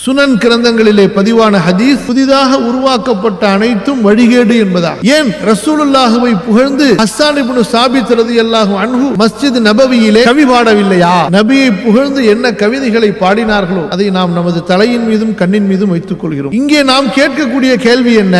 சுனன் கிரந்தங்களிலே பதிவான ஹதீஸ், புதிதாக உருவாக்கப்பட்ட அனைத்தும் வழிகேடு என்பதா. ஏன் ரசூலுல்லாஹுவை புகழ்ந்து ஹஸ்ஸான் இப்னு சாபித் ரலியல்லாஹு அன்ஹு மஸ்ஜித் நபவியிலே கவி பாடவில்லையா? நபியை புகழ்ந்து என்ன கவிதைகளை பாடினார்களோ அதை நாம் நமது தலையின் மீதும் கண்ணின் மீதும் வைத்துக் கொள்கிறோம். இங்கே நாம் கேட்கக்கூடிய கேள்வி என்ன?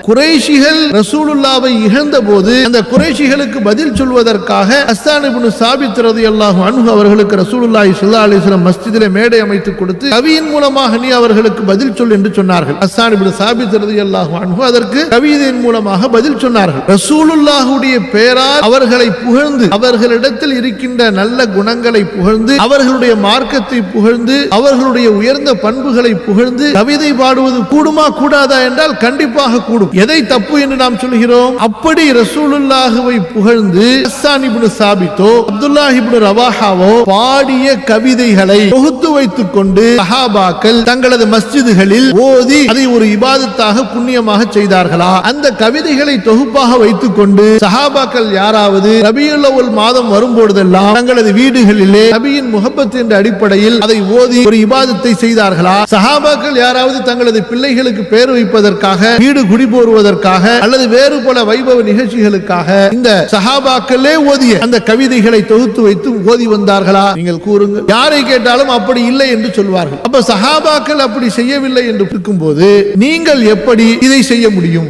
குறைஷிகள் ரசூலுல்லாவை இகழ்ந்த போது அந்த குறைஷிகளுக்கு பதில் சொல்வதற்காக ஹஸ்ஸான் இப்னு சாபித் ரலியல்லாஹு அன்ஹு அவர்களுக்கு ரசூலுல்லாஹி ஸல்லல்லாஹு அலைஹி வஸல்லம் மஸ்ஜிதிலே மேடை அமைத்து கொடுத்து கவியின் மூலமாக நீ அவர்களுக்கு பதில் சொல் என்று சொன்னார்கள். ஹஸ்ஸான் இப்னு சாபித் ரலியல்லாஹு அன்ஹு அதற்கு கவிதையின் மூலமாக பதில் சொன்னார்கள். ரசூலுல்லாஹுடைய பெயரால் அவர்களை புகழ்ந்து, அவர்களிடத்தில் இருக்கின்ற நல்ல குணங்களை புகழ்ந்து, அவர்களுடைய மார்க்கத்தை புகழ்ந்து, அவர்களுடைய உயர்ந்த பண்புகளை புகழ்ந்து கவிதை பாடுவது கூடுமா கூடாதா என்றால் கண்டிப்பாக கூடும். எதை தப்பு என்று நாம் சொல்கிறோம்? அப்படி ரசூலுல்லாஹுவை புகழ்ந்து ஹஸ்ஸான் இப்னு சாபித்தோ அப்துல்லாஹ் இப்னு ரவாஹாவோ பாடிய கவிதைகளை தொகுத்து வைத்துக் கொண்டு சஹாபாக்கள் தங்களது மஸ்ஜிதுகளில் ஓதி அதை ஒரு இபாதத்தாக புண்ணியமாக செய்தார்களா? அந்த கவிதைகளை தொகுப்பாக வைத்துக் கொண்டு சஹாபாக்கள் யாராவது ரபியுல் அவ்வல் மாதம் வரும்போதெல்லாம் தங்களது வீடுகளிலே நபியின் முஹப்பத் என்ற அடிப்படையில் அதை ஓதி ஒரு இபாதத்தை செய்தார்களா? சஹாபாக்கள் யாராவது தங்களது பிள்ளைகளுக்கு பேர் வைப்பதற்காக, வீடு குடி போடுவதற்காக அல்லது வேறு பல வைபவ நிகழ்ச்சிகளுக்காக இந்த சஹாபாக்களே ஓதிய அந்த கவிதைகளை தொகுத்து வைத்து ஓதி வந்தார்களா? நீங்கள் கூறுங்கள். யாரை கேட்டாலும் அப்படி இல்லை என்று சொல்வார்கள். அப்ப சஹாபாக்கள் அப்படி செய்யவில்லை என்று இருக்கும்போது நீங்கள் எப்படி இதை செய்ய முடியும்?